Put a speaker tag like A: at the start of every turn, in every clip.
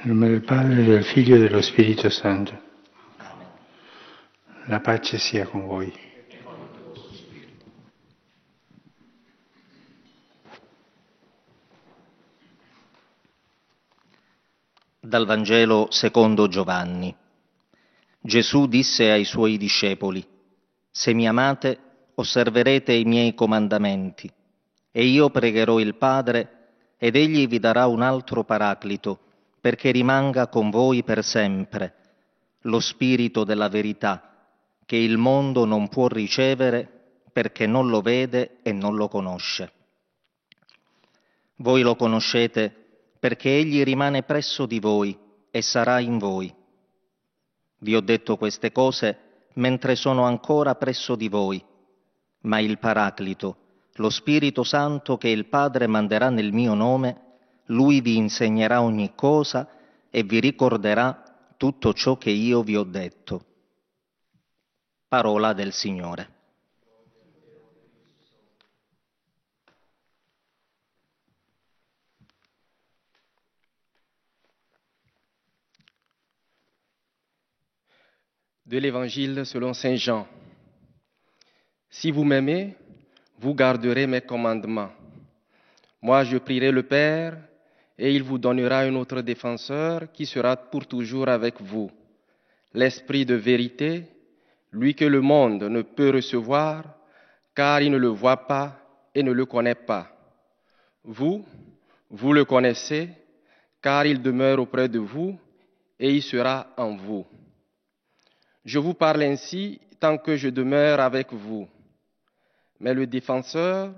A: Nel nome del Padre, del Figlio e dello Spirito Santo. La pace sia con voi.
B: Dal Vangelo secondo Giovanni. Gesù disse ai suoi discepoli: «Se mi amate, osserverete i miei comandamenti, e io pregherò il Padre, ed egli vi darà un altro Paraclito, perché rimanga con voi per sempre, lo Spirito della verità, che il mondo non può ricevere perché non lo vede e non lo conosce. Voi lo conoscete perché egli rimane presso di voi e sarà in voi. Vi ho detto queste cose mentre sono ancora presso di voi, ma il Paraclito, lo Spirito Santo che il Padre manderà nel mio nome, lui vi insegnerà ogni cosa e vi ricorderà tutto ciò che io vi ho detto». Parola del Signore.
C: De l'Évangile selon Saint Jean. Si vous m'aimez, vous garderez mes commandements. Moi, je prierai le Père, et il vous donnera un autre défenseur qui sera pour toujours avec vous. L'Esprit de vérité, lui que le monde ne peut recevoir, car il ne le voit pas et ne le connaît pas. Vous, vous le connaissez, car il demeure auprès de vous et il sera en vous. Je vous parle ainsi tant que je demeure avec vous. Mais le défenseur,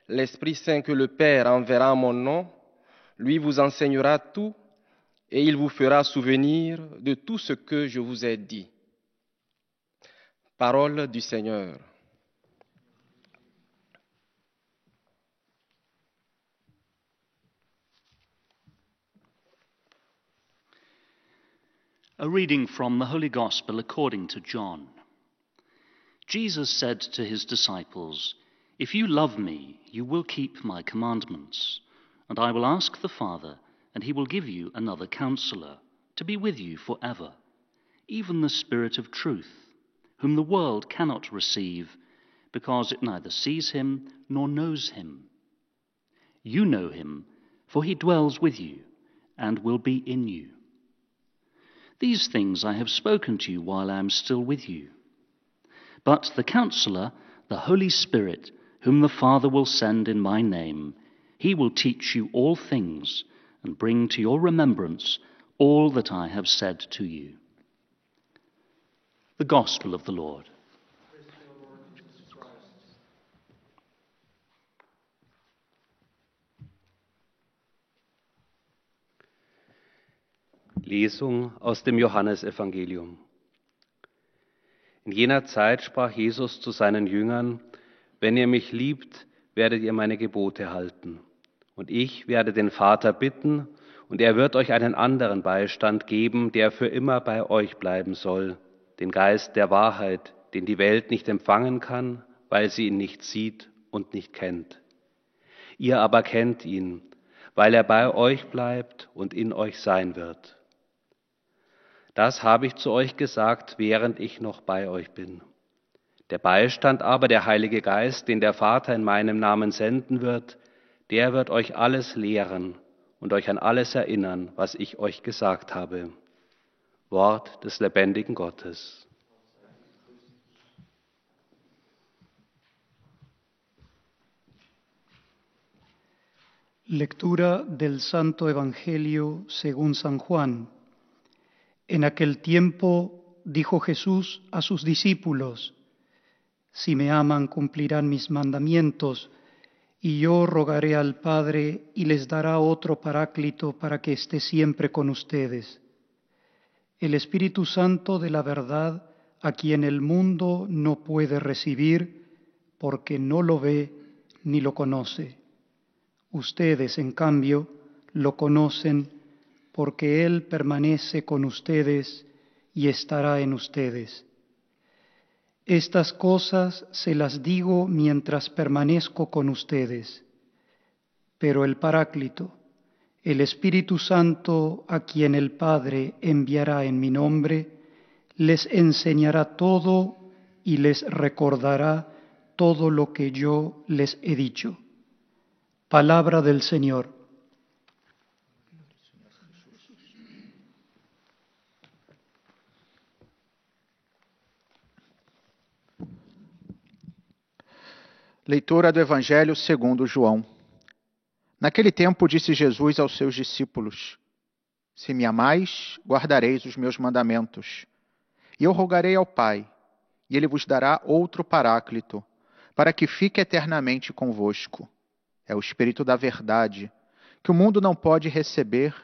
C: l'Esprit Saint que le Père enverra en mon nom, lui vous enseignera tout et il vous fera souvenir de tout ce que je vous ai dit. Parole du Seigneur.
D: A reading from the Holy Gospel according to John. Jesus said to his disciples, "If you love me, you will keep my commandments, and I will ask the Father, and he will give you another counselor, to be with you forever, even the Spirit of truth, whom the world cannot receive, because it neither sees him nor knows him. You know him, for he dwells with you and will be in you. These things I have spoken to you while I am still with you. But the Counselor, the Holy Spirit, whom the Father will send in my name, he will teach you all things and bring to your remembrance all that I have said to you." The Gospel of the Lord.
E: Lesung aus dem Johannesevangelium. In jener Zeit sprach Jesus zu seinen Jüngern: „Wenn ihr mich liebt, werdet ihr meine Gebote halten. Und ich werde den Vater bitten, und er wird euch einen anderen Beistand geben, der für immer bei euch bleiben soll, den Geist der Wahrheit, den die Welt nicht empfangen kann, weil sie ihn nicht sieht und nicht kennt. Ihr aber kennt ihn, weil er bei euch bleibt und in euch sein wird. Das habe ich zu euch gesagt, während ich noch bei euch bin. Der Beistand aber, der Heilige Geist, den der Vater in meinem Namen senden wird, der wird euch alles lehren und euch an alles erinnern, was ich euch gesagt habe. Wort des lebendigen Gottes.
F: Lectura del Santo Evangelio según San Juan. En aquel tiempo dijo Jesús a sus discípulos: «Si me aman, cumplirán mis mandamientos, y yo rogaré al Padre y les dará otro Paráclito para que esté siempre con ustedes. El Espíritu Santo de la verdad, a quien el mundo no puede recibir, porque no lo ve ni lo conoce. Ustedes, en cambio, lo conocen, porque Él permanece con ustedes y estará en ustedes. Estas cosas se las digo mientras permanezco con ustedes. Pero el Paráclito, El Espíritu Santo, a quien el Padre enviará en mi nombre, les enseñará todo y les recordará todo lo que yo les he dicho. Palabra del Señor.
G: Leitura do Evangelho segundo João. Naquele tempo disse Jesus aos seus discípulos: Se me amais, guardareis os meus mandamentos. E eu rogarei ao Pai, e ele vos dará outro Paráclito, para que fique eternamente convosco. É o Espírito da verdade, que o mundo não pode receber,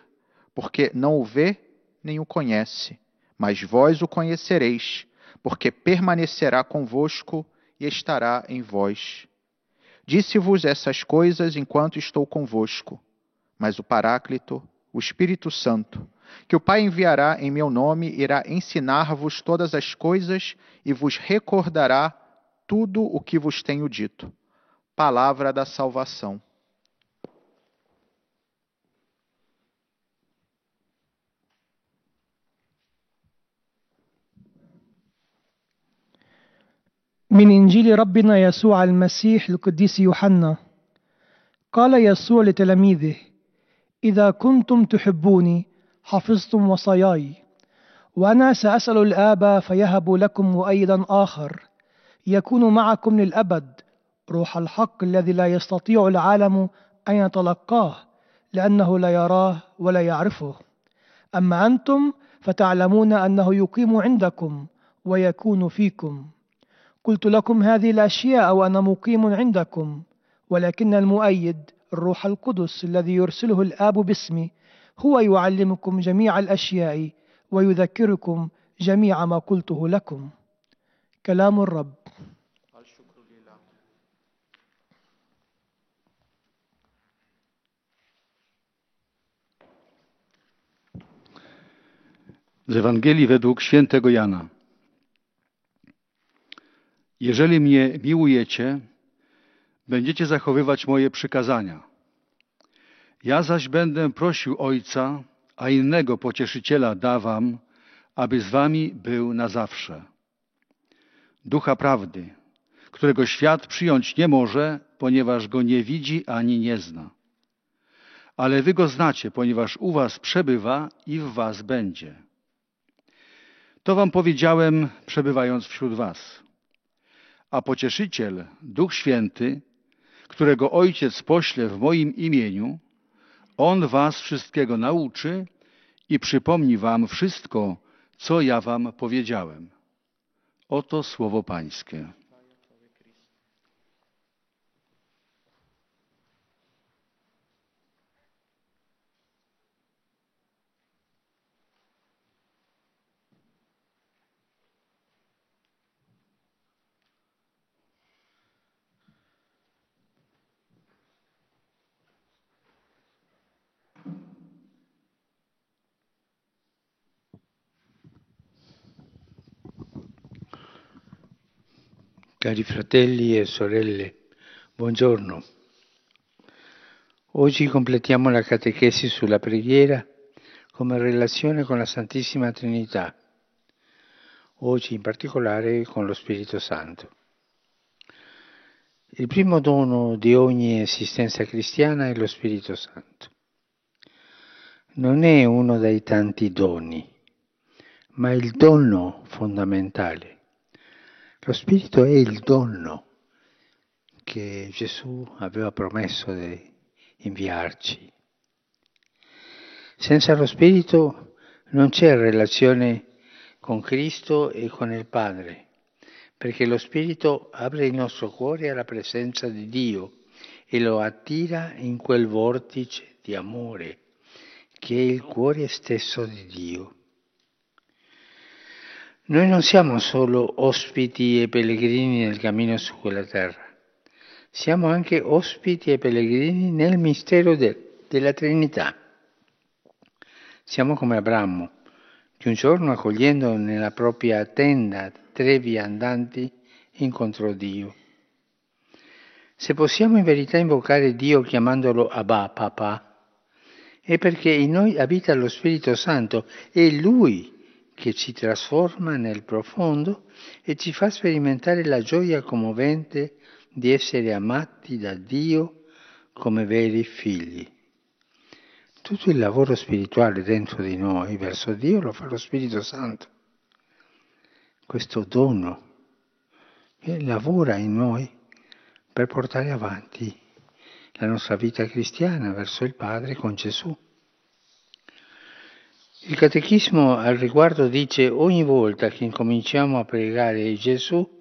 G: porque não o vê nem o conhece. Mas vós o conhecereis, porque permanecerá convosco e estará em vós. Disse-vos essas coisas enquanto estou convosco. Mas o Paráclito, o Espírito Santo, que o Pai enviará em meu nome, irá ensinar-vos todas as coisas e vos recordará tudo o que vos tenho dito. Palavra da salvação.
H: من إنجيل ربنا يسوع المسيح القديس يوحنا. قال يسوع لتلاميذه: إذا كنتم تحبوني حفظتم وصاياي، وأنا سأسأل الآب فيهب لكم مؤيدا آخر يكون معكم للأبد، روح الحق الذي لا يستطيع العالم أن يتلقاه لأنه لا يراه ولا يعرفه. أما أنتم فتعلمون أنه يقيم عندكم ويكون فيكم. قلت لكم هذه الأشياء وأنا مقيم عندكم، ولكن المؤيد الروح القدس الذي يرسله الآب باسمي هو يعلمكم جميع الأشياء ويذكركم جميع ما قلته لكم. كلام الرب.
I: Z Ewangelii według świętego Jana. Jeżeli mnie miłujecie, będziecie zachowywać moje przykazania. Ja zaś będę prosił Ojca, a innego pocieszyciela da wam, aby z wami był na zawsze. Ducha prawdy, którego świat przyjąć nie może, ponieważ go nie widzi ani nie zna. Ale wy go znacie, ponieważ u was przebywa i w was będzie. To wam powiedziałem, przebywając wśród was. A Pocieszyciel, Duch Święty, którego Ojciec pośle w moim imieniu, On was wszystkiego nauczy i przypomni wam wszystko, co ja wam powiedziałem. Oto słowo Pańskie.
A: Cari fratelli e sorelle, buongiorno. Oggi completiamo la catechesi sulla preghiera come relazione con la Santissima Trinità, oggi in particolare con lo Spirito Santo. Il primo dono di ogni esistenza cristiana è lo Spirito Santo. Non è uno dei tanti doni, ma il dono fondamentale. Lo Spirito è il dono che Gesù aveva promesso di inviarci. Senza lo Spirito non c'è relazione con Cristo e con il Padre, perché lo Spirito apre il nostro cuore alla presenza di Dio e lo attira in quel vortice di amore che è il cuore stesso di Dio. Noi non siamo solo ospiti e pellegrini nel cammino su quella terra, siamo anche ospiti e pellegrini nel mistero della Trinità. Siamo come Abramo, che un giorno accogliendo nella propria tenda 3 viandanti incontrò Dio. Se possiamo in verità invocare Dio chiamandolo Abba, papà, È perché in noi abita lo Spirito Santo, è Lui che ci trasforma nel profondo e ci fa sperimentare la gioia commovente di essere amati da Dio come veri figli. Tutto il lavoro spirituale dentro di noi verso Dio lo fa lo Spirito Santo. Questo dono che lavora in noi per portare avanti la nostra vita cristiana verso il Padre con Gesù. Il Catechismo al riguardo dice: ogni volta che incominciamo a pregare Gesù,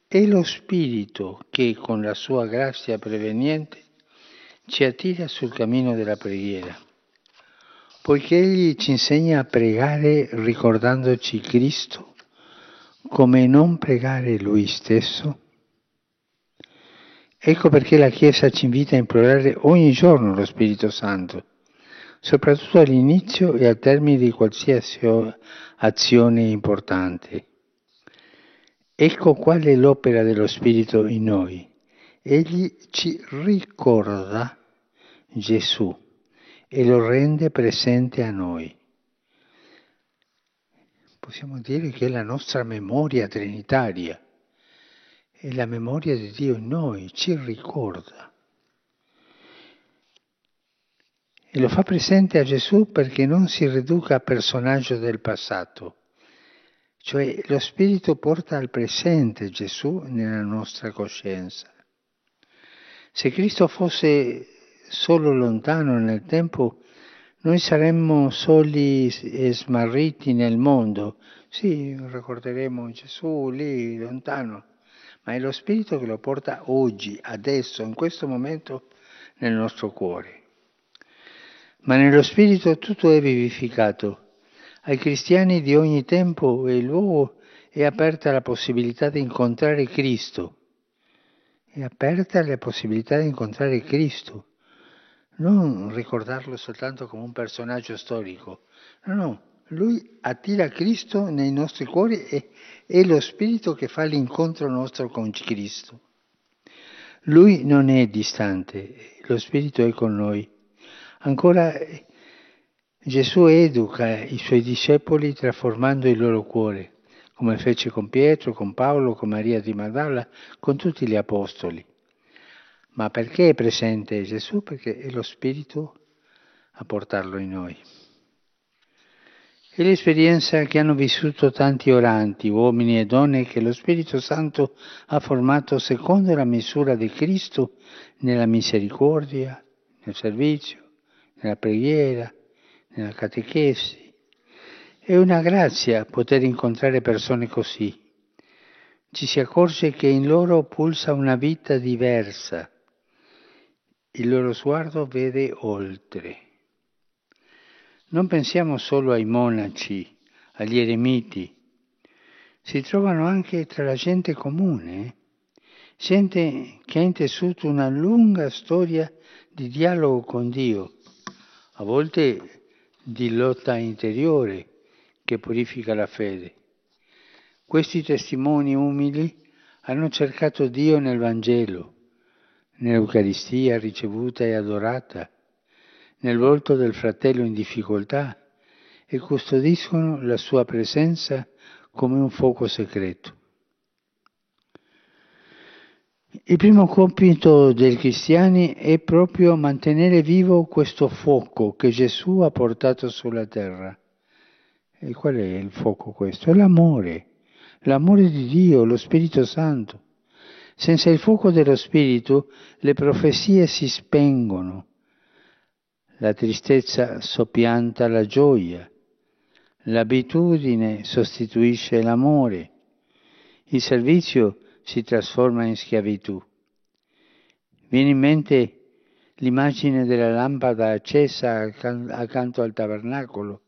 A: è lo Spirito che con la sua grazia preveniente ci attira sul cammino della preghiera, poiché Egli ci insegna a pregare ricordandoci Cristo, come non pregare Lui stesso. Ecco perché la Chiesa ci invita a implorare ogni giorno lo Spirito Santo, soprattutto all'inizio e al termine di qualsiasi azione importante. Ecco qual è l'opera dello Spirito in noi. Egli ci ricorda Gesù e lo rende presente a noi. Possiamo dire che è la nostra memoria trinitaria. E la memoria di Dio in noi ci ricorda. E lo fa presente a Gesù perché non si riduca a personaggio del passato. Cioè lo Spirito porta al presente Gesù nella nostra coscienza. Se Cristo fosse solo lontano nel tempo, noi saremmo soli e smarriti nel mondo. Sì, ricorderemo Gesù lì, lontano. Ma è lo Spirito che lo porta oggi, adesso, in questo momento, nel nostro cuore. Ma nello Spirito tutto è vivificato. Ai cristiani di ogni tempo e luogo è aperta la possibilità di incontrare Cristo. È aperta la possibilità di incontrare Cristo. Non ricordarlo soltanto come un personaggio storico. No. Lui attira Cristo nei nostri cuori e è lo Spirito che fa l'incontro nostro con Cristo. Lui non è distante, lo Spirito è con noi. Ancora Gesù educa i suoi discepoli trasformando il loro cuore, come fece con Pietro, con Paolo, con Maria di Magdala, con tutti gli apostoli. Ma perché è presente Gesù? Perché è lo Spirito a portarlo in noi. È l'esperienza che hanno vissuto tanti oranti, uomini e donne, che lo Spirito Santo ha formato secondo la misura di Cristo nella misericordia, nel servizio, nella preghiera, nella catechesi. È una grazia poter incontrare persone così. Ci si accorge che in loro pulsa una vita diversa. Il loro sguardo vede oltre. Non pensiamo solo ai monaci, agli eremiti. Si trovano anche tra la gente comune, gente che ha intessuto una lunga storia di dialogo con Dio, a volte di lotta interiore che purifica la fede. Questi testimoni umili hanno cercato Dio nel Vangelo, nell'Eucaristia ricevuta e adorata, nel volto del fratello in difficoltà e custodiscono la sua presenza come un fuoco segreto. Il primo compito dei cristiani è proprio mantenere vivo questo fuoco che Gesù ha portato sulla terra. E qual è il fuoco questo? È l'amore di Dio, lo Spirito Santo. Senza il fuoco dello Spirito le profezie si spengono. La tristezza soppianta la gioia, l'abitudine sostituisce l'amore, il servizio si trasforma in schiavitù. Viene in mente l'immagine della lampada accesa accanto al tabernacolo,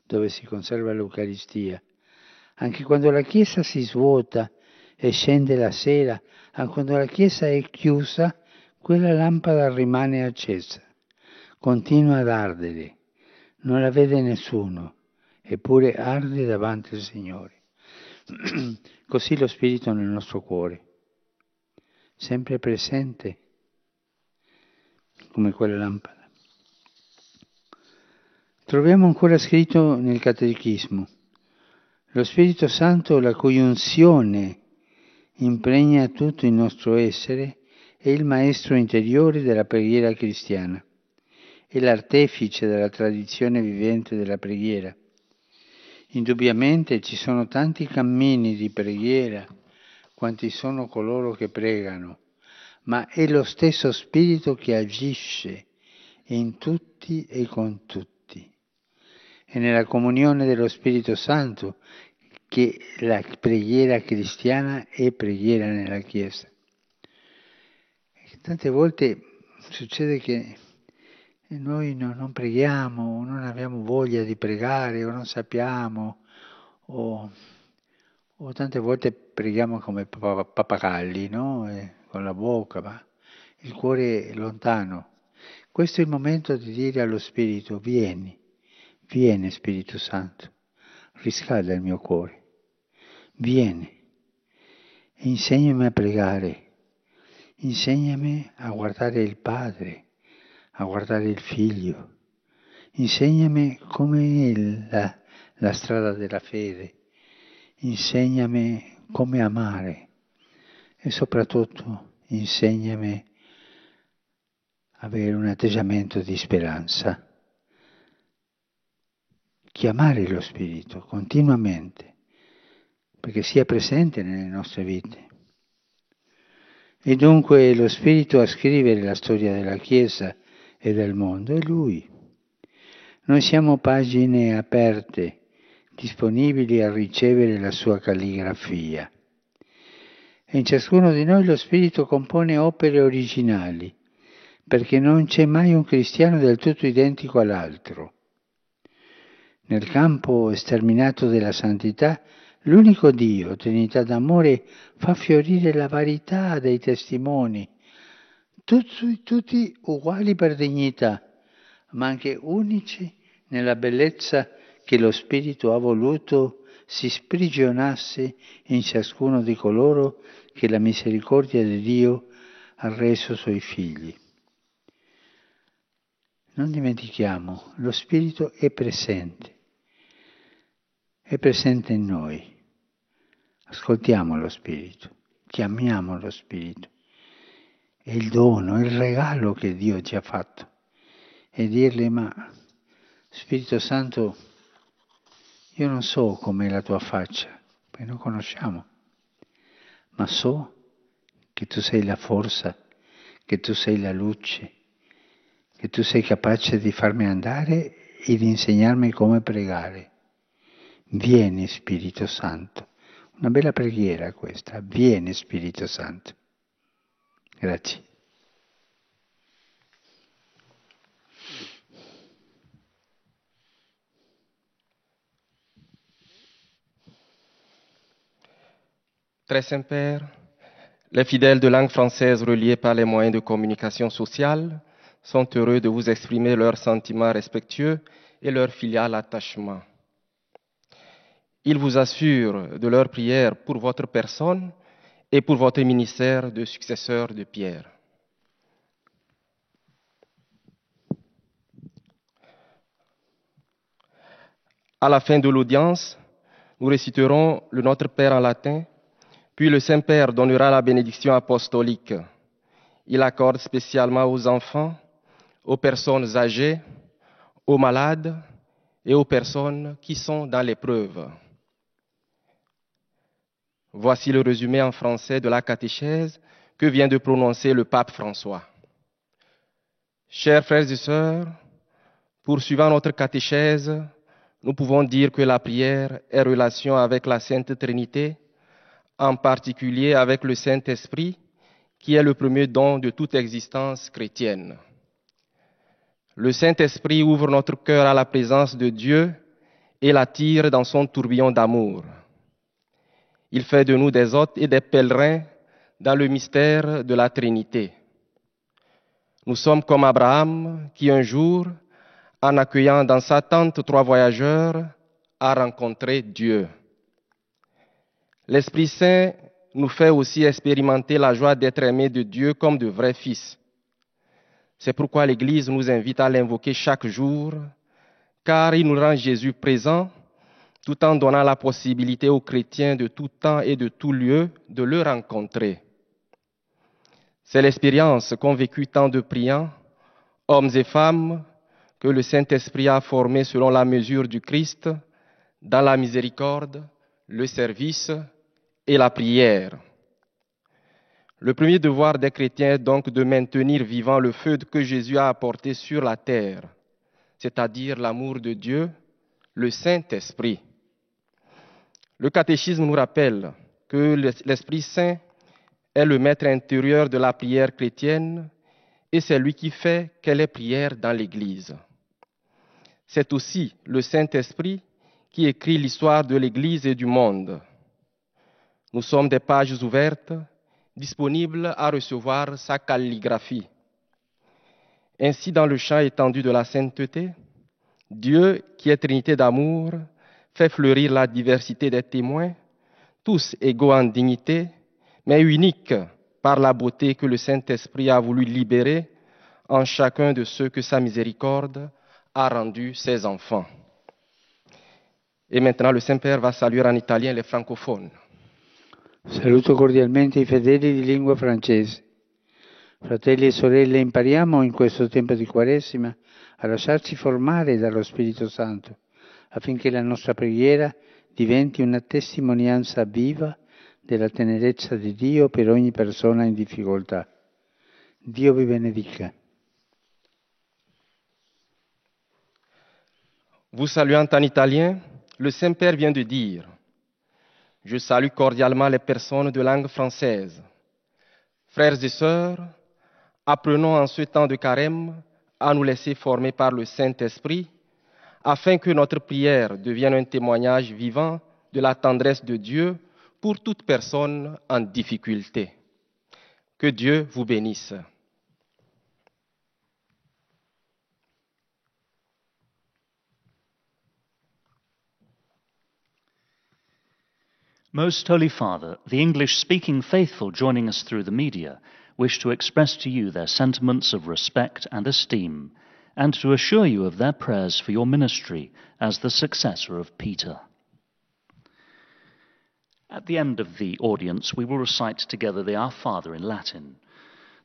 A: dove si conserva l'Eucaristia. Anche quando la Chiesa si svuota e scende la sera, anche quando la Chiesa è chiusa, quella lampada rimane accesa. Continua ad ardere, non la vede nessuno, eppure arde davanti al Signore. Così lo Spirito nel nostro cuore, sempre presente come quella lampada. Troviamo ancora scritto nel Catechismo: lo Spirito Santo, la cui unzione impregna tutto il nostro essere, è il maestro interiore della preghiera cristiana, è l'artefice della tradizione vivente della preghiera. Indubbiamente ci sono tanti cammini di preghiera, quanti sono coloro che pregano, ma è lo stesso Spirito che agisce in tutti e con tutti. È nella comunione dello Spirito Santo che la preghiera cristiana è preghiera nella Chiesa. E tante volte succede che noi non preghiamo, non abbiamo voglia di pregare, o non sappiamo, o tante volte preghiamo come pappagalli, no? Con la bocca, ma il cuore è lontano. Questo è il momento di dire allo Spirito: vieni Spirito Santo, riscalda il mio cuore, vieni e insegnami a pregare, insegnami a guardare il Padre, a guardare il Figlio, insegnami come è la strada della fede, insegnami come amare e soprattutto insegnami a avere un atteggiamento di speranza. Chiamare lo Spirito continuamente perché sia presente nelle nostre vite. E dunque lo Spirito a scrivere la storia della Chiesa e del mondo è Lui. Noi siamo pagine aperte, disponibili a ricevere la sua calligrafia. E in ciascuno di noi lo Spirito compone opere originali, perché non c'è mai un cristiano del tutto identico all'altro. Nel campo sterminato della santità, l'unico Dio, Trinità d'amore, fa fiorire la varietà dei testimoni, tutti uguali per dignità, ma anche unici nella bellezza che lo Spirito ha voluto si sprigionasse in ciascuno di coloro che la misericordia di Dio ha reso suoi figli. Non dimentichiamo, lo Spirito è presente in noi. Ascoltiamo lo Spirito, chiamiamo lo Spirito. È il dono, è il regalo che Dio ci ha fatto. E dirgli: ma Spirito Santo, io non so com'è la tua faccia, perché non conosciamo, ma so che tu sei la forza, che tu sei la luce, che tu sei capace di farmi andare e di insegnarmi come pregare. Vieni Spirito Santo. Una bella preghiera questa. Vieni Spirito Santo. Grazie.
C: Très Saint-Père, les fidèles de langue française reliés par les moyens de communication sociale sont heureux de vous exprimer leurs sentiments respectueux et leur filial attachement. Ils vous assurent de leur prière pour votre personne et pour votre ministère de successeur de Pierre. À la fin de l'audience, nous réciterons le Notre Père en latin, puis le Saint-Père donnera la bénédiction apostolique. Il accorde spécialement aux enfants, aux personnes âgées, aux malades et aux personnes qui sont dans l'épreuve. Voici le résumé en français de la catéchèse que vient de prononcer le pape François. Chers frères et sœurs, poursuivant notre catéchèse, nous pouvons dire que la prière est relation avec la Sainte Trinité, en particulier avec le Saint-Esprit, qui est le premier don de toute existence chrétienne. Le Saint-Esprit ouvre notre cœur à la présence de Dieu et l'attire dans son tourbillon d'amour. Il fait de nous des hôtes et des pèlerins dans le mystère de la Trinité. Nous sommes comme Abraham qui un jour, en accueillant dans sa tente 3 voyageurs, a rencontré Dieu. L'Esprit Saint nous fait aussi expérimenter la joie d'être aimés de Dieu comme de vrais fils. C'est pourquoi l'Église nous invite à l'invoquer chaque jour, car il nous rend Jésus présent tout en donnant la possibilité aux chrétiens de tout temps et de tout lieu de le rencontrer. C'est l'expérience qu'ont vécue tant de priants, hommes et femmes, que le Saint-Esprit a formés selon la mesure du Christ, dans la miséricorde, le service et la prière. Le premier devoir des chrétiens est donc de maintenir vivant le feu que Jésus a apporté sur la terre, c'est-à-dire l'amour de Dieu, le Saint-Esprit. Le catéchisme nous rappelle que l'Esprit Saint est le maître intérieur de la prière chrétienne et c'est lui qui fait qu'elle est prière dans l'Église. C'est aussi le Saint-Esprit qui écrit l'histoire de l'Église et du monde. Nous sommes des pages ouvertes, disponibles à recevoir sa calligraphie. Ainsi, dans le champ étendu de la sainteté, Dieu, qui est Trinité d'amour, fait fleurir la diversité des témoins, tous égaux en dignité, mais uniques par la beauté que le Saint-Esprit a voulu libérer en chacun de ceux que sa miséricorde a rendus ses enfants. Et maintenant, le Saint-Père va saluer en italien les francophones.
A: Saluto cordialmente i fedeli di lingua francese. Fratelli e sorelle, impariamo in questo tempo di Quaresima a lasciarci formare dallo Spirito Santo, affinché la nostra preghiera diventi una testimonianza viva della tenerezza di Dio per ogni persona in difficoltà. Dio vi benedica.
C: Vous saluant en italien, le Saint-Père vient de dire: je salue cordialement les personnes de langue française. Frères et sœurs, apprenons en ce temps de carême à nous laisser former par le Saint-Esprit, afin que notre prière devienne un témoignage vivant de la tendresse de Dieu pour toute personne en difficulté. Que Dieu vous bénisse.
D: Most Holy Father, the English-speaking faithful joining us through the media wish to express to you their sentiments of respect and esteem, and to assure you of their prayers for your ministry as the successor of Peter. At the end of the audience, we will recite together the Our Father in Latin.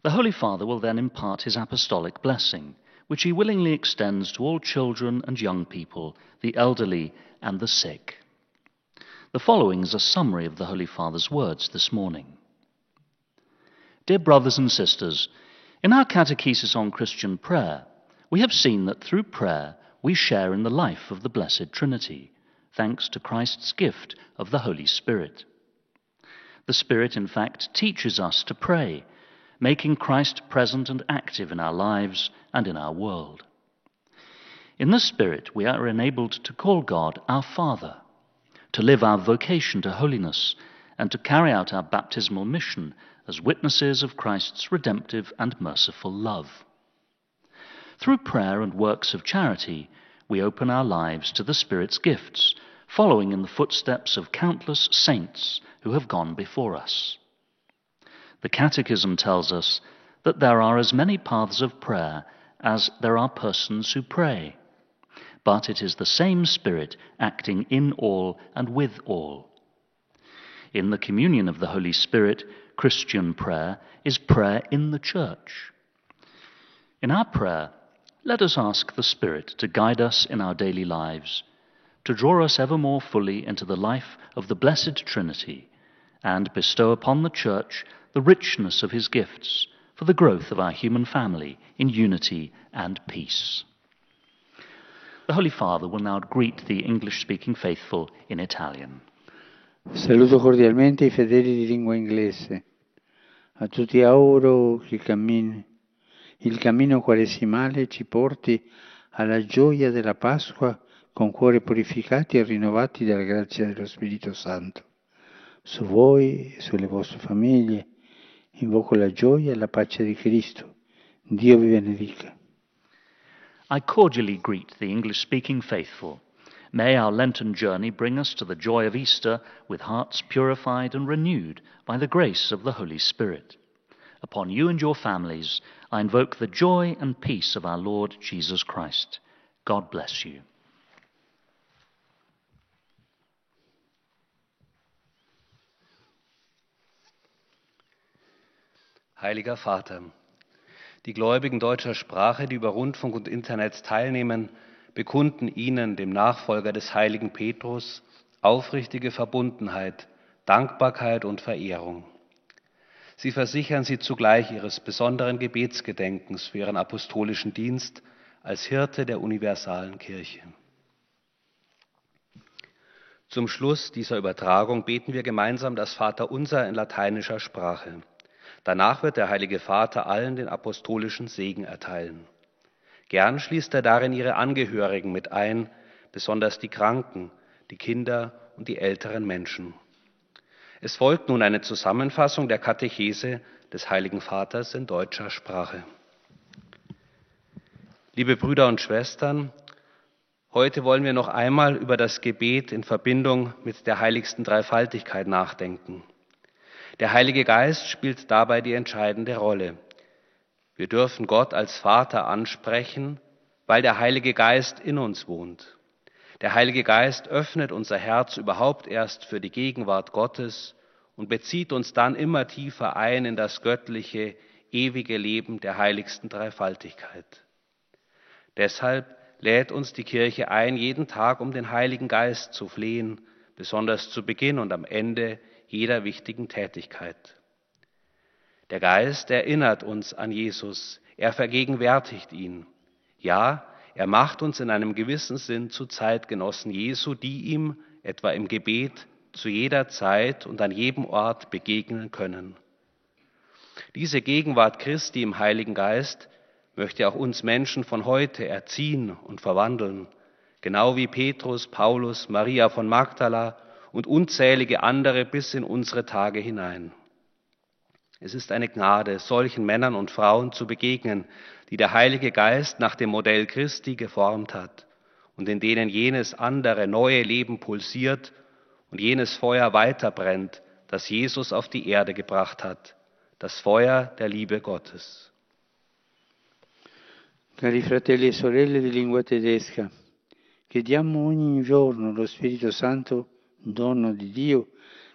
D: The Holy Father will then impart his apostolic blessing, which he willingly extends to all children and young people, the elderly and the sick. The following is a summary of the Holy Father's words this morning. Dear brothers and sisters, in our catechesis on Christian prayer, we have seen that through prayer we share in the life of the Blessed Trinity, thanks to Christ's gift of the Holy Spirit. The Spirit, in fact, teaches us to pray, making Christ present and active in our lives and in our world. In the Spirit, we are enabled to call God our Father, to live our vocation to holiness, and to carry out our baptismal mission as witnesses of Christ's redemptive and merciful love. Through prayer and works of charity, we open our lives to the Spirit's gifts, following in the footsteps of countless saints who have gone before us. The Catechism tells us that there are as many paths of prayer as there are persons who pray, but it is the same Spirit acting in all and with all. In the communion of the Holy Spirit, Christian prayer is prayer in the Church. In our prayer, let us ask the Spirit to guide us in our daily lives, to draw us ever more fully into the life of the Blessed Trinity, and bestow upon the Church the richness of his gifts for the growth of our human family in unity and peace. The Holy Father will now greet the English-speaking faithful in Italian.
A: Saluto cordialmente i fedeli di lingua inglese. A tutti auguro che il cammino quaresimale ci porti alla gioia della Pasqua con cuori purificati e rinnovati dalla grazia dello Spirito Santo. Su voi e sulle vostre famiglie invoco la gioia e la pace di Cristo. Dio vi benedica.
D: I cordially greet the English-speaking faithful. May our Lenten journey bring us to the joy of Easter with hearts purified and renewed by the grace of the Holy Spirit. Upon you and your families, I invoke the joy and peace of our Lord Jesus Christ. God bless you.
E: Heiliger Vater, die Gläubigen deutscher Sprache, die über Rundfunk und Internet teilnehmen, bekunden Ihnen, dem Nachfolger des heiligen Petrus, aufrichtige Verbundenheit, Dankbarkeit und Verehrung. Sie versichern Sie zugleich Ihres besonderen Gebetsgedenkens für Ihren apostolischen Dienst als Hirte der universalen Kirche. Zum Schluss dieser Übertragung beten wir gemeinsam das Vaterunser in lateinischer Sprache. Danach wird der Heilige Vater allen den apostolischen Segen erteilen. Gern schließt er darin ihre Angehörigen mit ein, besonders die Kranken, die Kinder und die älteren Menschen. Es folgt nun eine Zusammenfassung der Katechese des Heiligen Vaters in deutscher Sprache. Liebe Brüder und Schwestern, heute wollen wir noch einmal über das Gebet in Verbindung mit der heiligsten Dreifaltigkeit nachdenken. Der Heilige Geist spielt dabei die entscheidende Rolle. Wir dürfen Gott als Vater ansprechen, weil der Heilige Geist in uns wohnt. Der Heilige Geist öffnet unser Herz überhaupt erst für die Gegenwart Gottes und bezieht uns dann immer tiefer ein in das göttliche, ewige Leben der heiligsten Dreifaltigkeit. Deshalb lädt uns die Kirche ein, jeden Tag um den Heiligen Geist zu flehen, besonders zu Beginn und am Ende jeder wichtigen Tätigkeit. Der Geist erinnert uns an Jesus, er vergegenwärtigt ihn. Ja, er macht uns in einem gewissen Sinn zu Zeitgenossen Jesu, die ihm, etwa im Gebet, zu jeder Zeit und an jedem Ort begegnen können. Diese Gegenwart Christi im Heiligen Geist möchte auch uns Menschen von heute erziehen und verwandeln, genau wie Petrus, Paulus, Maria von Magdala und unzählige andere bis in unsere Tage hinein. Es ist eine Gnade, solchen Männern und Frauen zu begegnen, die der Heilige Geist nach dem Modell Christi geformt hat und in denen jenes andere, neue Leben pulsiert und jenes Feuer weiterbrennt, das Jesus auf die Erde gebracht hat, das Feuer der Liebe Gottes.
A: Cari fratelli e sorelle di lingua tedesca, chiediamo ogni giorno lo Spirito Santo, dono di Dio,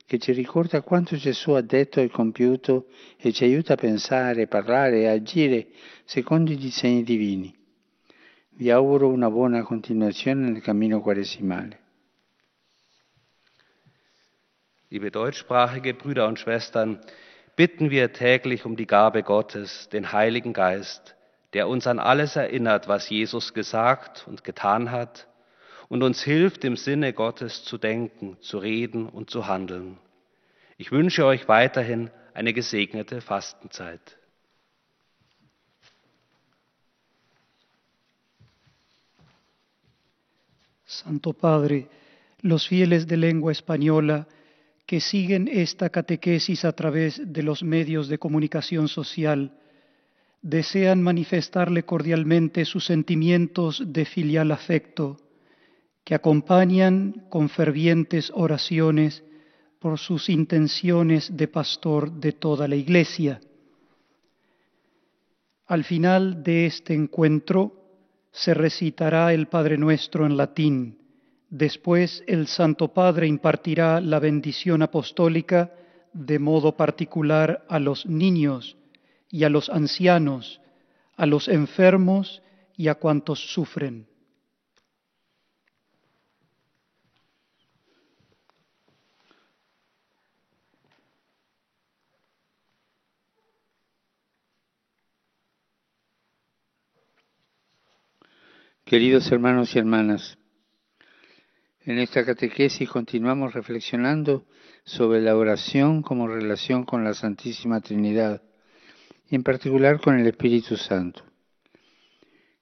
A: che ci ricorda quanto Gesù ha detto e compiuto e ci aiuta a pensare, parlare e agire secondo i disegni divini. Vi auguro una buona continuazione nel cammino quaresimale.
E: Liebe deutschsprachige Brüder und Schwestern, bitten wir täglich um die Gabe Gottes, den Heiligen Geist, der uns an alles erinnert, was Jesus gesagt und getan hat und uns hilft, im Sinne Gottes zu denken, zu reden und zu handeln. Ich wünsche euch weiterhin eine gesegnete Fastenzeit.
F: Santo Padre, los fieles de lengua española que siguen esta catequesis a través de los medios de comunicación social desean manifestarle cordialmente sus sentimientos de filial afecto, que acompañan con fervientes oraciones por sus intenciones de pastor de toda la Iglesia. Al final de este encuentro se recitará el Padre Nuestro en latín. Después el Santo Padre impartirá la bendición apostólica de modo particular a los niños y a los ancianos, a los enfermos y a cuantos sufren.
A: Queridos hermanos y hermanas, en esta catequesis continuamos reflexionando sobre la oración como relación con la Santísima Trinidad y en particular con el Espíritu Santo.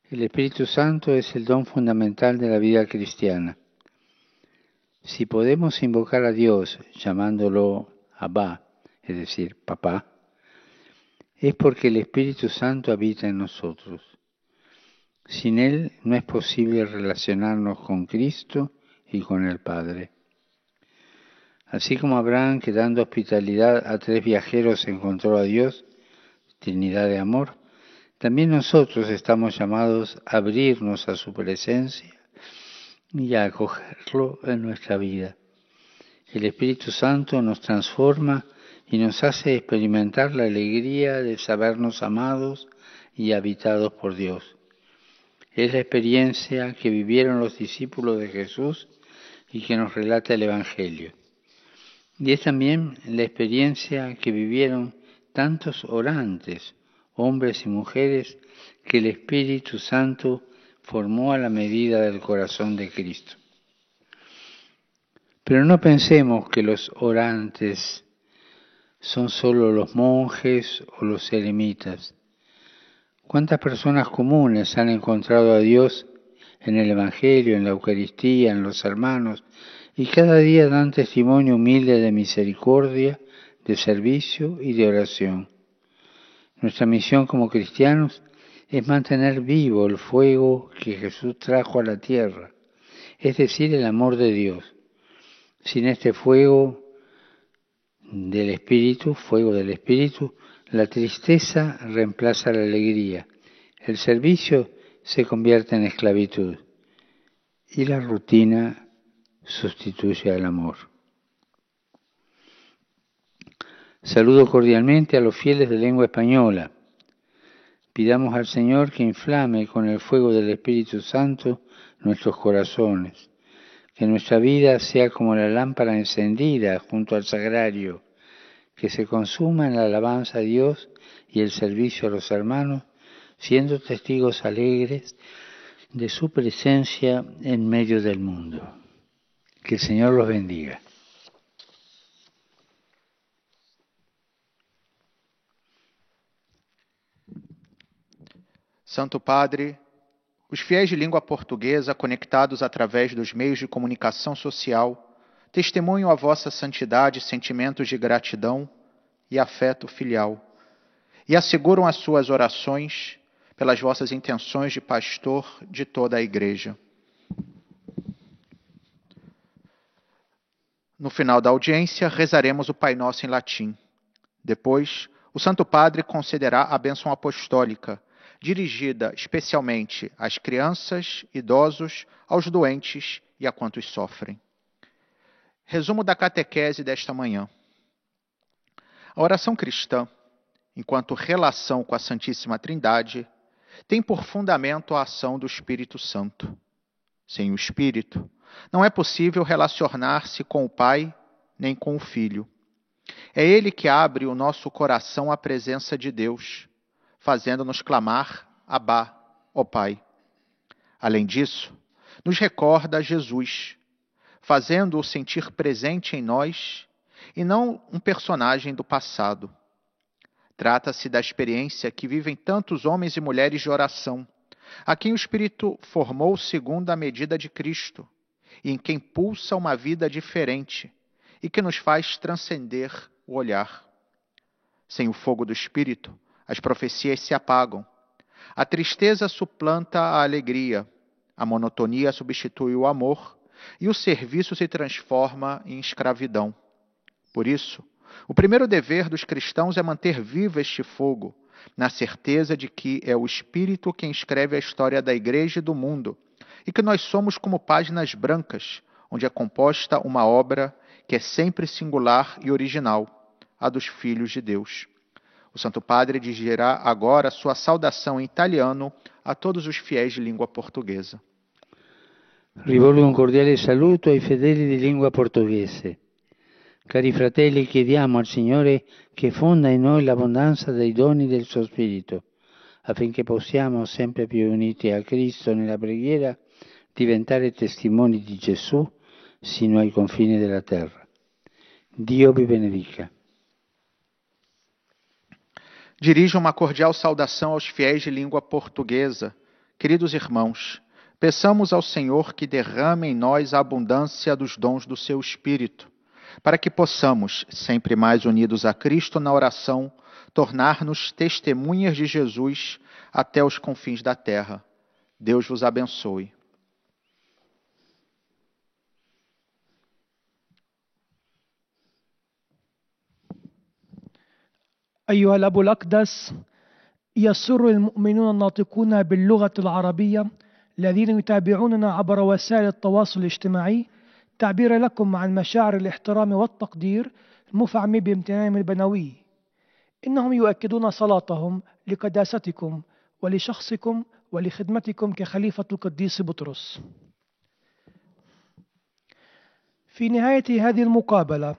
A: El Espíritu Santo es el don fundamental de la vida cristiana. Si podemos invocar a Dios llamándolo Abba, es decir, Papá, es porque el Espíritu Santo habita en nosotros. Sin Él no es posible relacionarnos con Cristo y con el Padre. Así como Abraham, que dando hospitalidad a 3 viajeros encontró a Dios, Trinidad de amor, también nosotros estamos llamados a abrirnos a su presencia y a acogerlo en nuestra vida. El Espíritu Santo nos transforma y nos hace experimentar la alegría de sabernos amados y habitados por Dios. Es la experiencia que vivieron los discípulos de Jesús y que nos relata el Evangelio. Y es también la experiencia que vivieron tantos orantes, hombres y mujeres, que el Espíritu Santo formó a la medida del corazón de Cristo. Pero no pensemos que los orantes son solo los monjes o los eremitas. ¿Cuántas personas comunes han encontrado a Dios en el Evangelio, en la Eucaristía, en los hermanos, y cada día dan testimonio humilde de misericordia, de servicio y de oración? Nuestra misión como cristianos es mantener vivo el fuego que Jesús trajo a la tierra, es decir, el amor de Dios. Sin este fuego del Espíritu, la tristeza reemplaza la alegría, el servicio se convierte en esclavitud y la rutina sustituye al amor. Saludo cordialmente a los fieles de lengua española. Pidamos al Señor que inflame con el fuego del Espíritu Santo nuestros corazones, que nuestra vida sea como la lámpara encendida junto al sagrario, que se consuma en la alabanza a Dios y el servicio a los hermanos, siendo testigos alegres de su presencia en medio del mundo. Que el Señor los bendiga.
G: Santo Padre, os fiéis de língua portuguesa conectados através dos meios de comunicação social testemunham a vossa santidade, sentimentos de gratidão e afeto filial, e asseguram as suas orações pelas vossas intenções de pastor de toda a Igreja. No final da audiência, rezaremos o Pai Nosso em latim. Depois, o Santo Padre concederá a bênção apostólica, dirigida especialmente às crianças, idosos, aos doentes e a quantos sofrem. Resumo da catequese desta manhã. A oração cristã, enquanto relação com a Santíssima Trindade, tem por fundamento a ação do Espírito Santo. Sem o Espírito, não é possível relacionar-se com o Pai nem com o Filho. É Ele que abre o nosso coração à presença de Deus, fazendo-nos clamar, Abá, ó Pai. Além disso, nos recorda Jesus, fazendo-o sentir presente em nós e não um personagem do passado. Trata-se da experiência que vivem tantos homens e mulheres de oração, a quem o Espírito formou segundo a medida de Cristo, e em quem pulsa uma vida diferente e que nos faz transcender o olhar. Sem o fogo do Espírito, as profecias se apagam. A tristeza suplanta a alegria, a monotonia substitui o amor e o serviço se transforma em escravidão. Por isso, o primeiro dever dos cristãos é manter vivo este fogo, na certeza de que é o Espírito quem escreve a história da Igreja e do mundo, e que nós somos como páginas brancas, onde é composta uma obra que é sempre singular e original, a dos filhos de Deus. O Santo Padre dirigirá agora sua saudação em italiano a todos os fiéis de língua portuguesa.
A: Rivolgo un cordiale saluto ai fedeli di lingua portoghese. Cari fratelli, chiediamo al Signore che fonda in noi l'abbondanza dei doni del suo Spirito, affinché possiamo, sempre più uniti a Cristo nella preghiera, diventare testimoni di Gesù sino ai confini della terra. Dio vi benedica.
G: Dirijo uma cordial saudação aos fiéis de língua portuguesa. Queridos irmãos, peçamos ao Senhor que derrame em nós a abundância dos dons do seu Espírito, para que possamos, sempre mais unidos a Cristo na oração, tornar-nos testemunhas de Jesus até os confins da terra. Deus vos abençoe.
H: أيها الأب الأقدس، يسر المؤمنون الناطقون باللغة العربية الذين يتابعوننا عبر وسائل التواصل الاجتماعي تعبير لكم عن مشاعر الاحترام والتقدير المفعم بامتنانهم البنوي. إنهم يؤكدون صلاتهم لقداستكم ولشخصكم ولخدمتكم كخليفة القديس بطرس. في نهاية هذه المقابلة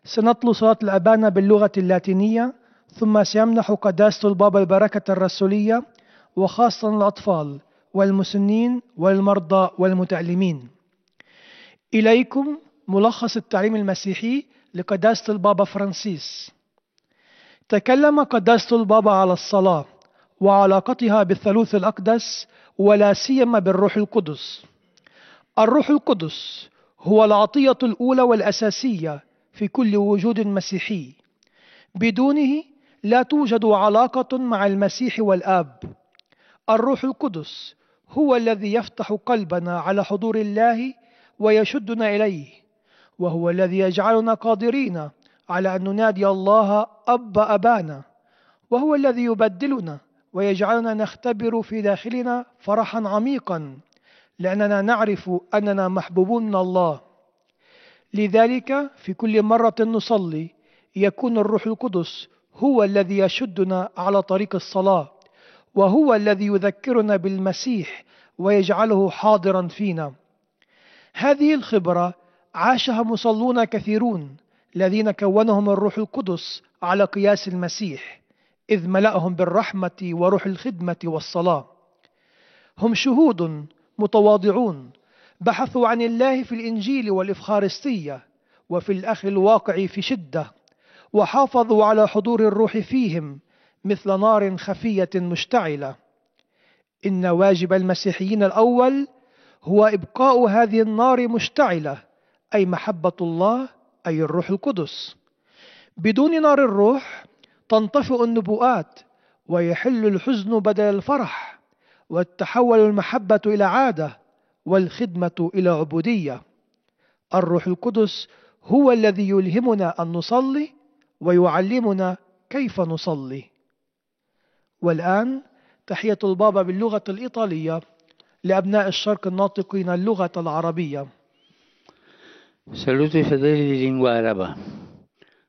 H: سنتلو صلاة الأبانة باللغة اللاتينية، ثم سيمنح قداسة البابا البركة الرسولية، وخاصة الأطفال والمسنين والمرضى والمتألمين. إليكم ملخص التعليم المسيحي لقداسة البابا فرانسيس. تكلم قداسة البابا على الصلاة وعلاقتها بالثالوث الأقدس، ولا سيما بالروح القدس. الروح القدس هو العطية الأولى والأساسية في كل وجود مسيحي. بدونه لا توجد علاقة مع المسيح والآب. الروح القدس هو الذي يفتح قلبنا على حضور الله ويشدنا إليه، وهو الذي يجعلنا قادرين على أن ننادي الله أب أبانا، وهو الذي يبدلنا ويجعلنا نختبر في داخلنا فرحا عميقا، لأننا نعرف أننا محبوبون من الله. لذلك في كل مرة نصلي يكون الروح القدس هو الذي يشدنا على طريق الصلاة، وهو الذي يذكرنا بالمسيح ويجعله حاضرا فينا. هذه الخبرة عاشها مصلون كثيرون الذين كونهم الروح القدس على قياس المسيح، إذ ملأهم بالرحمة وروح الخدمة والصلاة. هم شهود متواضعون بحثوا عن الله في الإنجيل والإفخارستية وفي الأخ الواقع في شدة، وحافظوا على حضور الروح فيهم مثل نار خفية مشتعلة. إن واجب المسيحيين الأول هو إبقاء هذه النار مشتعلة، أي محبة الله، أي الروح القدس. بدون نار الروح تنطفئ النبوءات، ويحل الحزن بدل الفرح، وتتحول المحبة إلى عادة، والخدمة إلى عبودية. الروح القدس هو الذي يلهمنا أن نصلي ويعلمنا كيف نصلي. والآن تحية البابا باللغة الإيطالية لأبناء الشرق الناطقين اللغة العربية.
A: Saluto i fedeli di lingua araba.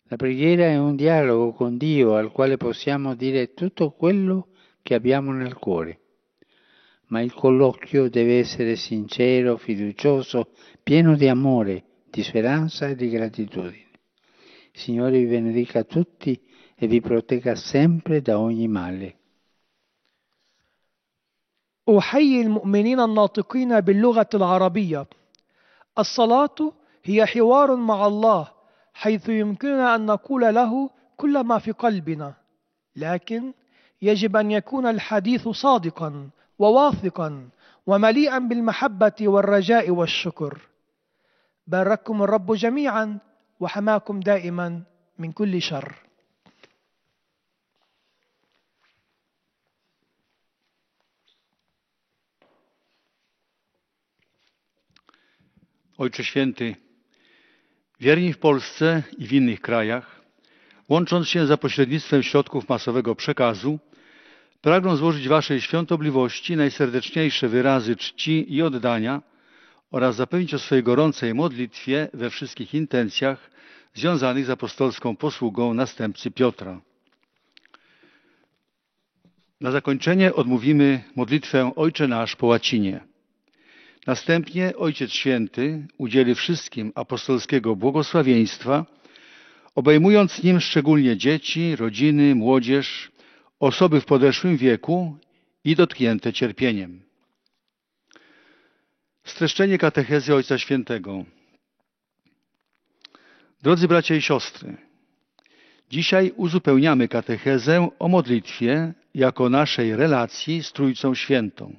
A: La preghiera è un dialogo con Dio al quale possiamo dire tutto quello che abbiamo nel cuore. Ma il colloquio deve essere sincero, fiducioso, pieno di amore, di speranza e di gratitudine. Il Signore vi benedica tutti e vi protegga sempre da ogni male.
H: أحيي المؤمنين الناطقين باللغة العربية. الصلاة هي حوار مع الله، حيث يمكننا أن نقول له كل ما في قلبنا، لكن يجب أن يكون الحديث صادقا وواثقا ومليئا بالمحبة والرجاء والشكر. بارككم الرب جميعا وحماكم دائما من كل شر.
I: Ojcze Święty, wierni w Polsce i w innych krajach, łącząc się za pośrednictwem środków masowego przekazu, pragną złożyć Waszej świątobliwości najserdeczniejsze wyrazy czci i oddania oraz zapewnić o swojej gorącej modlitwie we wszystkich intencjach związanych z apostolską posługą następcy Piotra. Na zakończenie odmówimy modlitwę Ojcze Nasz po łacinie. Następnie Ojciec Święty udzieli wszystkim apostolskiego błogosławieństwa, obejmując nim szczególnie dzieci, rodziny, młodzież, osoby w podeszłym wieku i dotknięte cierpieniem. Streszczenie katechezy Ojca Świętego. Drodzy bracia i siostry, dzisiaj uzupełniamy katechezę o modlitwie jako naszej relacji z Trójcą Świętą,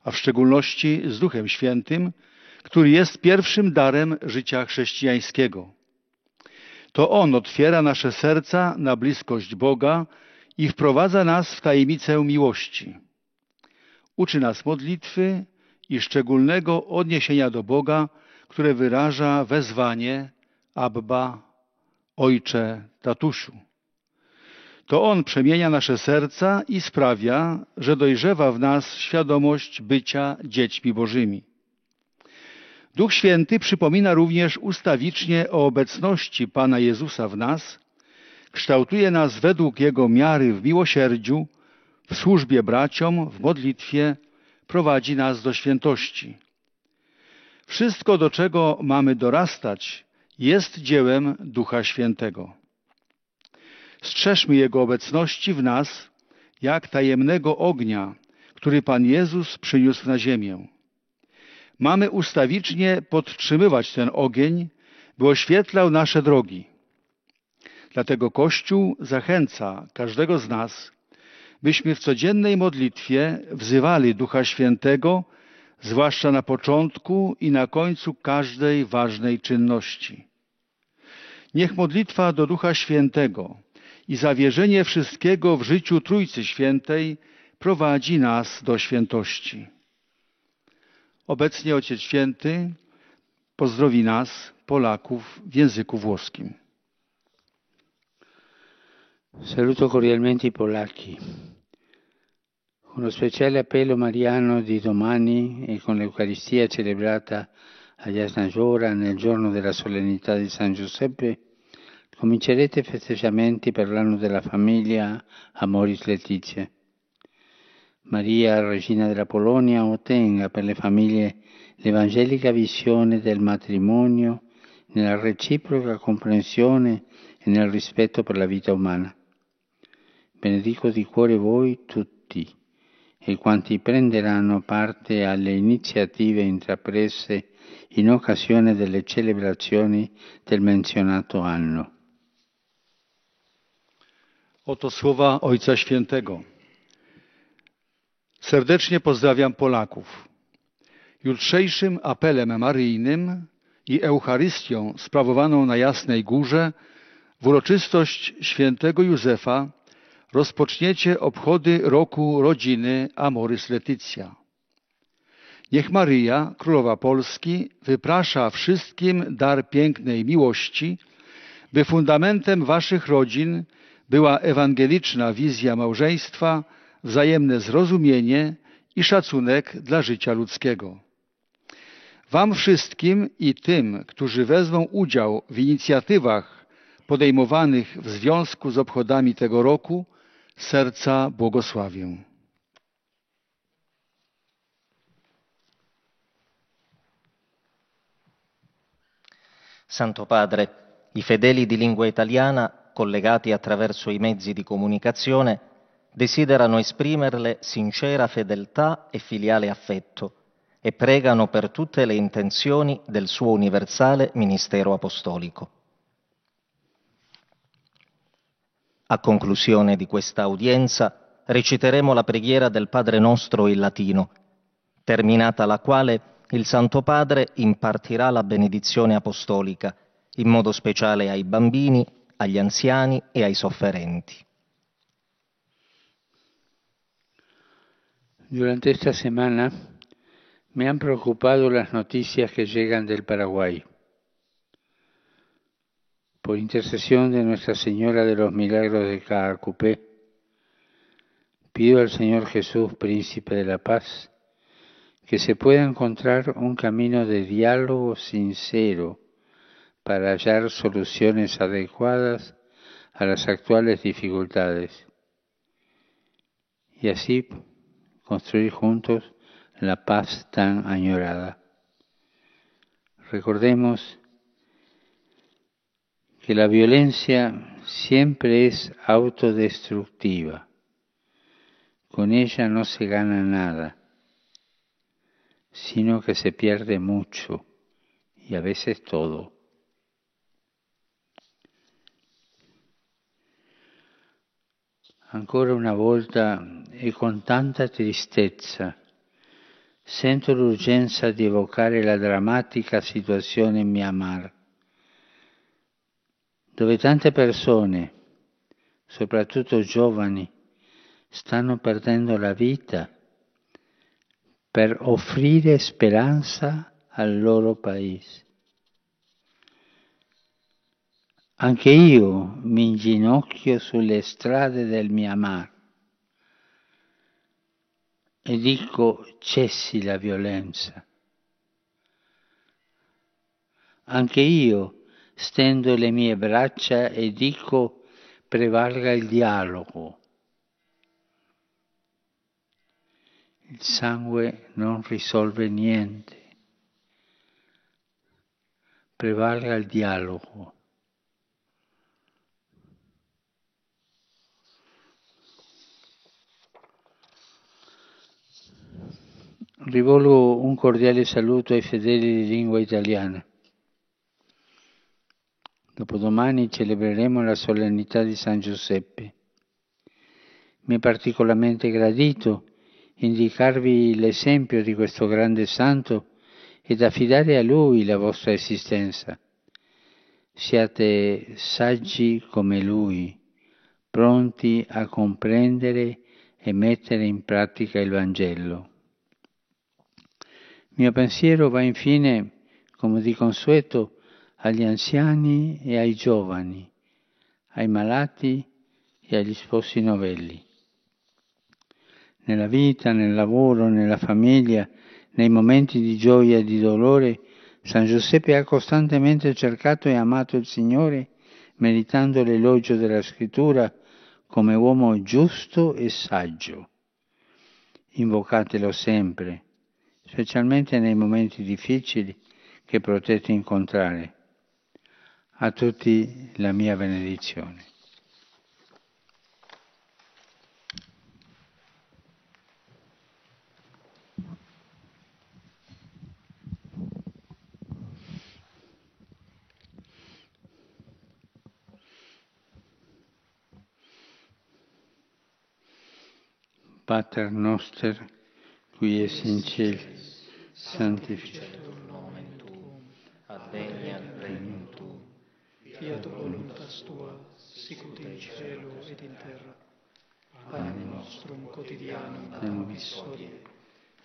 I: a w szczególności z Duchem Świętym, który jest pierwszym darem życia chrześcijańskiego. To On otwiera nasze serca na bliskość Boga i wprowadza nas w tajemnicę miłości. Uczy nas modlitwy i szczególnego odniesienia do Boga, które wyraża wezwanie Abba, Ojcze, Tatusiu. To On przemienia nasze serca i sprawia, że dojrzewa w nas świadomość bycia dziećmi Bożymi. Duch Święty przypomina również ustawicznie o obecności Pana Jezusa w nas, kształtuje nas według Jego miary w miłosierdziu, w służbie braciom, w modlitwie, prowadzi nas do świętości. Wszystko, do czego mamy dorastać, jest dziełem Ducha Świętego. Strzeżmy Jego obecności w nas, jak tajemnego ognia, który Pan Jezus przyniósł na ziemię. Mamy ustawicznie podtrzymywać ten ogień, by oświetlał nasze drogi. Dlatego Kościół zachęca każdego z nas, byśmy w codziennej modlitwie wzywali Ducha Świętego, zwłaszcza na początku i na końcu każdej ważnej czynności. Niech modlitwa do Ducha Świętego i zawierzenie wszystkiego w życiu Trójcy Świętej prowadzi nas do świętości. Obecnie Ojciec Święty pozdrowi nas, Polaków, w języku włoskim.
A: Saluto cordialmente i polacchi. Con lo speciale appello mariano di domani e con l'Eucaristia celebrata a Jasna Giora nel giorno della solennità di San Giuseppe, comincerete i festeggiamenti per l'anno della famiglia Amoris Laetitia. Maria, Regina della Polonia, ottenga per le famiglie l'evangelica visione del matrimonio nella reciproca comprensione e nel rispetto per la vita umana. Benedico di cuore voi tutti e quanti prenderanno parte alle iniziative intraprese in occasione delle celebrazioni del menzionato anno.
I: Oto słowa Ojca Świętego. Serdecznie pozdrawiam Polaków. Jutrzejszym apelem maryjnym i Eucharystią sprawowaną na Jasnej Górze w uroczystość świętego Józefa rozpoczniecie obchody roku rodziny Amoris Laetitia. Niech Maryja, Królowa Polski, wyprasza wszystkim dar pięknej miłości, by fundamentem waszych rodzin była ewangeliczna wizja małżeństwa, wzajemne zrozumienie i szacunek dla życia ludzkiego. Wam wszystkim i tym, którzy wezmą udział w inicjatywach podejmowanych w związku z obchodami tego roku, z serca błogosławię.
B: Santo Padre, i fedeli di lingua italiana, collegati attraverso i mezzi di comunicazione, desiderano esprimerle sincera fedeltà e filiale affetto e pregano per tutte le intenzioni del suo universale ministero apostolico. A conclusione di questa udienza reciteremo la preghiera del Padre Nostro in latino, terminata la quale il Santo Padre impartirà la benedizione apostolica, in modo speciale ai bambini, agli anziani e ai sofferenti.
A: Durante esta semana me han preocupado las noticias que llegan del Paraguay. Por intercesión de Nuestra Señora de los Milagros de Caacupé, pido al Señor Jesús, Príncipe de la Paz, que se pueda encontrar un camino de diálogo sincero para hallar soluciones adecuadas a las actuales dificultades y así construir juntos la paz tan añorada. Recordemos que la violencia siempre es autodestructiva. Con ella no se gana nada, sino que se pierde mucho y a veces todo. Ancora una volta e con tanta tristezza sento l'urgenza di evocare la drammatica situazione in Myanmar, dove tante persone, soprattutto giovani, stanno perdendo la vita per offrire speranza al loro paese. Anche io mi inginocchio sulle strade del Myanmar e dico cessi la violenza, Anche io stendo le mie braccia e dico: prevalga il dialogo. Il sangue non risolve niente. Prevalga il dialogo. Rivolgo un cordiale saluto ai fedeli di lingua italiana. Dopodomani celebreremo la solennità di San Giuseppe. Mi è particolarmente gradito indicarvi l'esempio di questo grande santo ed affidare a lui la vostra esistenza. Siate saggi come lui, pronti a comprendere e mettere in pratica il Vangelo. Il mio pensiero va infine, come di consueto, agli anziani e ai giovani, ai malati e agli sposi novelli. Nella vita, nel lavoro, nella famiglia, nei momenti di gioia e di dolore, San Giuseppe ha costantemente cercato e amato il Signore, meritando l'elogio della Scrittura come uomo giusto e saggio. Invocatelo sempre, specialmente nei momenti difficili che potete incontrare. A tutti la mia benedizione. Pater noster, qui es in celis, sanctificetur
B: nomen tuum, adveniat regnum tuum,
F: fiat voluntas tua, sicut in cielo ed in terra. Pane nostrum quotidianum da nobis hodie,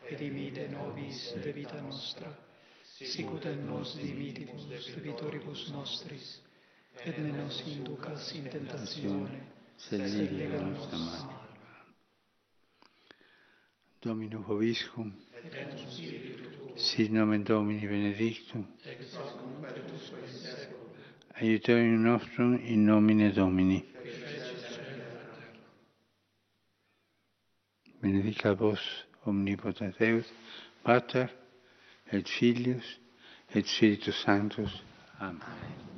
F: et dimitte nobis debita nostra, sicut et nos dimittimus debitoribus nostris, et ne nos inducas in tentatione, sed libera nos a male.
A: Domino vobiscum, sit nomen Domini benedictum, aiuterium nostrum in nomine Domini. Benedicat vos omnipotens Deus, Pater, et Filius, et Spiritus Sanctus. Amen.